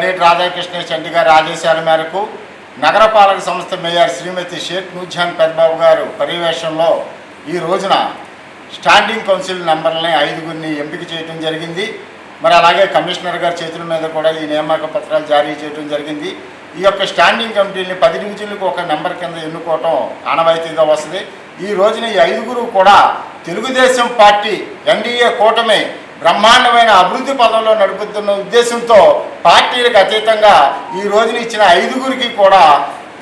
బడేటి రాధాకృష్ణ చండి గారి ఆదేశాల మేరకు నగరపాలక సంస్థ మేయర్ శ్రీమతి షేక్ నూర్జహాన్ పెద్దబాబు గారు పర్యవేక్షణలో ఈ రోజున స్టాండింగ్ కౌన్సిల్ నంబర్లని 5గురిని ఎంపిక చేయడం జరిగింది. మరి అలాగే కమిషనర్ గారి చేతుల మీద కూడా ఈ నియామక పత్రాలు జారీ చేయడం జరిగింది. ఈ యొక్క స్టాండింగ్ కమిటీని 10 డివిజన్లకు ఒక నెంబర్ కింద ఎన్నుకోవటం ఆనవాయితీగా వస్తుంది. ఈ రోజున ఈ 5గురు కూడా తెలుగుదేశం పార్టీ ఎన్డీఏ కూటమి బ్రహ్మాండమైన అభివృద్ధి పదంలో నడుపుతున్న ఉద్దేశంతో పార్టీలకు అతీతంగా ఈ రోజున ఇచ్చిన 5గురికి కూడా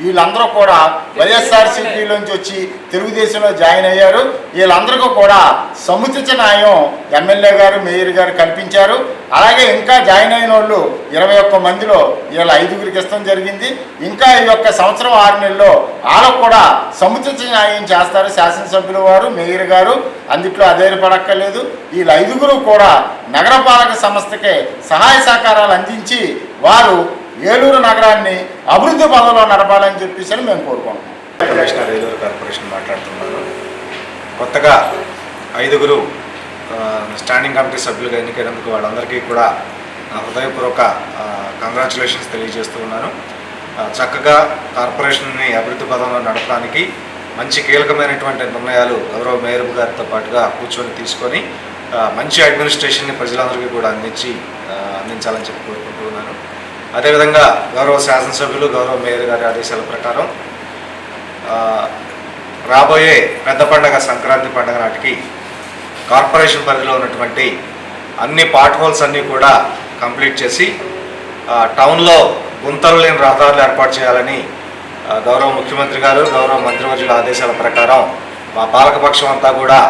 వీళ్ళందరూ కూడా వైఎస్ఆర్సీపీలోంచి వచ్చి తెలుగుదేశంలో జాయిన్ అయ్యారు. వీళ్ళందరికీ కూడా సముచిత న్యాయం ఎమ్మెల్యే గారు మేయర్ గారు కల్పించారు. అలాగే ఇంకా జాయిన్ అయిన వాళ్ళు 21 మందిలో వీళ్ళ 5గురికి ఇష్టం జరిగింది. ఇంకా ఈ యొక్క సంవత్సరం 6 నెలల్లో వాళ్ళకు కూడా సముచిత న్యాయం చేస్తారు శాసనసభ్యుల వారు మేయర్ గారు. అందుట్లో అధైర్యపడక్కర్లేదు. వీళ్ళ 5గురు కూడా నగరపాలక సంస్థకే సహాయ సహకారాలు అందించి వారు ఏలూరు నగరాన్ని అభివృద్ధి పదంలో నడపాలని చెప్పేసి మేము కోరుకుంటున్నాం. కమిషనర్ ఏలూరు కార్పొరేషన్ మాట్లాడుతున్నాను. కొత్తగా 5గురు స్టాండింగ్ కమిటీ సభ్యులుగా ఎన్నికైనందుకు వాళ్ళందరికీ కూడా హృదయపూర్వక కంగ్రాచులేషన్స్ తెలియజేస్తూ ఉన్నాను. చక్కగా కార్పొరేషన్ని అభివృద్ధి పదంలో నడపడానికి మంచి కీలకమైనటువంటి నిర్ణయాలు గౌరవ మేయర్ గారితో పాటుగా కూర్చొని తీసుకొని మంచి అడ్మినిస్ట్రేషన్ని ప్రజలందరికీ కూడా అందించాలని చెప్పి కోరుకుంటూ ఉన్నాను. అదేవిధంగా గౌరవ శాసనసభ్యులు గౌరవ మేయర్ గారి ఆదేశాల ప్రకారం రాబోయే పెద్ద పండగ సంక్రాంతి పండుగ నాటికి కార్పొరేషన్ పరిధిలో ఉన్నటువంటి అన్ని పార్ట్ హోల్స్ అన్నీ కూడా కంప్లీట్ చేసి టౌన్లో గుంతలు లేని రహదారులు ఏర్పాటు చేయాలని గౌరవ ముఖ్యమంత్రి గారు గౌరవ మంత్రివర్యుల ఆదేశాల ప్రకారం మా పాలకపక్షం అంతా కూడా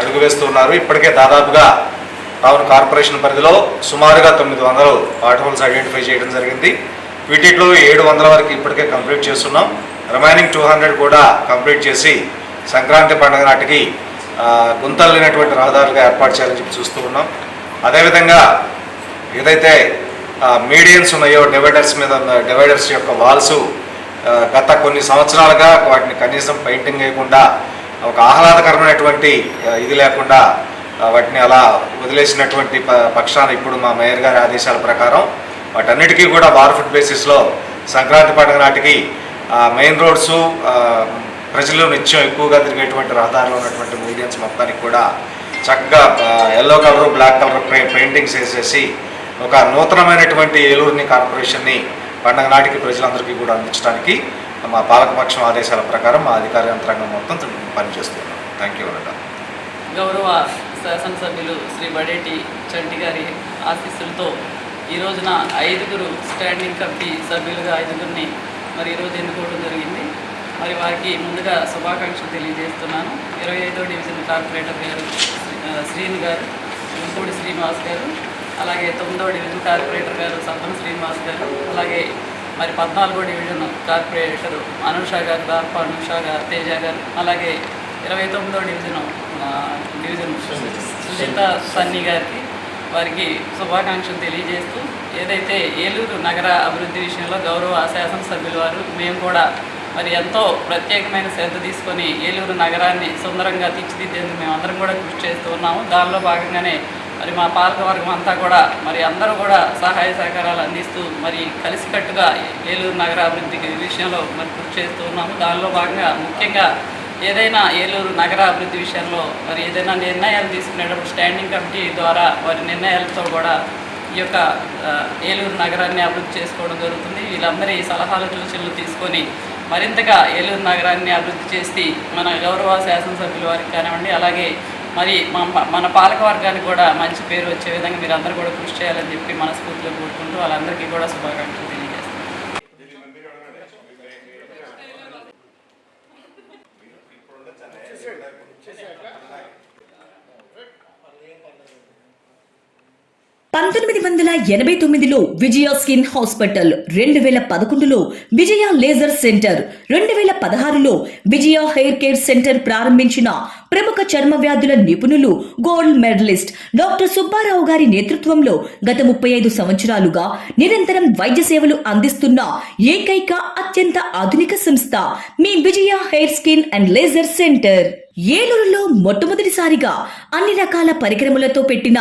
అడుగు వేస్తున్నారు. ఇప్పటికే దాదాపుగా టౌన్ కార్పొరేషన్ పరిధిలో సుమారుగా 900 పార్ట్ హోల్స్ ఐడెంటిఫై చేయడం జరిగింది. వీటిలో 700 వరకు ఇప్పటికే కంప్లీట్ చేస్తున్నాం. రిమైనింగ్ 200 కూడా కంప్లీట్ చేసి సంక్రాంతి పండుగ నాటికి గుంతలు లేనటువంటి రహదారులుగా ఏర్పాటు చేయాలని చెప్పి చూస్తూ ఉన్నాం. అదేవిధంగా ఏదైతే మీడియన్స్ ఉన్నాయో డివైడర్స్ యొక్క వాల్స్ గత కొన్ని సంవత్సరాలుగా వాటిని కనీసం పెయింటింగ్ వేయకుండా ఒక ఆహ్లాదకరమైనటువంటి ఇది లేకుండా వాటిని అలా వదిలేసినటువంటి పక్షాన ఇప్పుడు మా మేయర్ గారి ఆదేశాల ప్రకారం వాటన్నిటికీ కూడా బార్ఫుట్ బేసిస్లో సంక్రాంతి పండుగ నాటికి మెయిన్ రోడ్స్ ప్రజలు నిత్యం ఎక్కువగా తిరిగేటువంటి రహదారిలో ఉన్నటువంటి మీడియన్స్ మొత్తానికి కూడా చక్కగా yellow colour black colour paintings వేసేసి ఒక నూతనమైనటువంటి ఏలూరుని కార్పొరేషన్ని పండుగ నాటికి ప్రజలందరికీ కూడా అందించడానికి మా పాలకపక్షం ఆదేశాల ప్రకారం మా అధికార యంత్రాంగం మొత్తం పనిచేస్తున్నాం. థ్యాంక్ యూ అన్నమాట. గౌరవ శాసనసభ్యులు శ్రీ బడేటి చంటి గారి ఆశీస్సులతో ఈ రోజున 5గురు స్టాండింగ్ కమిటీ సభ్యులుగా 5గురిని మరి ఈరోజు ఎన్నుకోవడం జరిగింది. మరి వారికి ముందుగా శుభాకాంక్షలు తెలియజేస్తున్నాను. 25వ డివిజన్ కార్పొరేటర్ గారు శ్రీను గారు, ఇంకోటి శ్రీనివాస్ గారు, అలాగే 9వ డివిజన్ కార్పొరేటర్ గారు సబ్బన శ్రీనివాస్ గారు, అలాగే మరి 14వ డివిజన్ కార్పొరేటర్ అనూష గారు, దార్ప అనూష గారు, తేజ గారు, అలాగే 29వ డివిజన్ సుజిత సన్నీ గారికి వారికి శుభాకాంక్షలు తెలియజేస్తూ ఏదైతే ఏలూరు నగర అభివృద్ధి విషయంలో గౌరవ శాసనసభ్యుల వారు మేము కూడా మరి ఎంతో ప్రత్యేకమైన శ్రద్ధ తీసుకొని ఏలూరు నగరాన్ని సుందరంగా తీర్చిదిద్దేందుకు మేము అందరం కూడా కృషి చేస్తూ ఉన్నాము. దానిలో భాగంగానే మరి మా పాలకవర్గం అంతా కూడా మరి అందరూ కూడా సహాయ సహకారాలు అందిస్తూ మరి కలిసికట్టుగా ఏలూరు నగర అభివృద్ధి విషయంలో మరి కృషి చేస్తూ ఉన్నాము. దానిలో భాగంగా ముఖ్యంగా ఏదైనా ఏలూరు నగర అభివృద్ధి విషయంలో మరి ఏదైనా నిర్ణయాలు తీసుకునేటప్పుడు స్టాండింగ్ కమిటీ ద్వారా వారి నిర్ణయాలతో కూడా ఈ యొక్క ఏలూరు నగరాన్ని అభివృద్ధి చేసుకోవడం జరుగుతుంది. వీళ్ళందరి సలహాలు సూచనలు తీసుకొని మరింతగా ఏలూరు నగరాన్ని అభివృద్ధి చేసి మన గౌరవ శాసనసభ్యుల వారికి కానివ్వండి, అలాగే మరి మన పాలక వర్గానికి కూడా మంచి పేరు వచ్చే విధంగా మీరు అందరూ కూడా కృషి చేయాలని చెప్పి మనస్ఫూర్తిగా కోరుకుంటూ వాళ్ళందరికీ కూడా శుభాకాంక్షలు తెలియజేస్తాను. 1989లో విజయ స్కిన్ హాస్పిటల్, 2011లో విజయ లేజర్ సెంటర్, 2016లో విజయ హెయిర్ కేర్ సెంటర్ ప్రారంభించిన ప్రముఖ చర్మ వ్యాధుల నిపుణులు గోల్డ్ మెడలిస్ట్ డాక్టర్ సుబ్బారావు గారి నేతృత్వంలో గత 35 సంవత్సరాలుగా నిరంతరం వైద్య సేవలు అందిస్తున్న ఏకైక అత్యంత ఆధునిక సంస్థ మీ Vijaya hair skin and laser centre. ఏలూరులో మొట్టమొదటిసారిగా అన్ని రకాల పరికరములతో పెట్టిన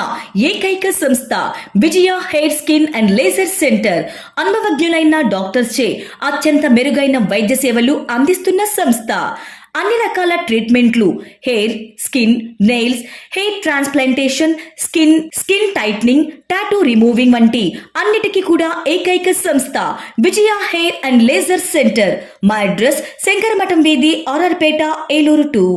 ఏకైక సంస్థ Vijaya hair skin and laser centre. అనుభవజ్ఞులైన డాక్టర్స్ చే అత్యంత మెరుగైన వైద్య సేవలు అందిస్తున్న సంస్థ. అన్ని రకాల ట్రీట్మెంట్లు, hair, skin, nails, hair transplantation, skin tightening, tattoo removing వంటి అన్నిటికీ కూడా ఏకైక సంస్థ Vijaya hair and laser centre. మా అడ్రస్ శంకరమఠం వీధి, ఆర్ఆర్పేట, ఏలూరు 2.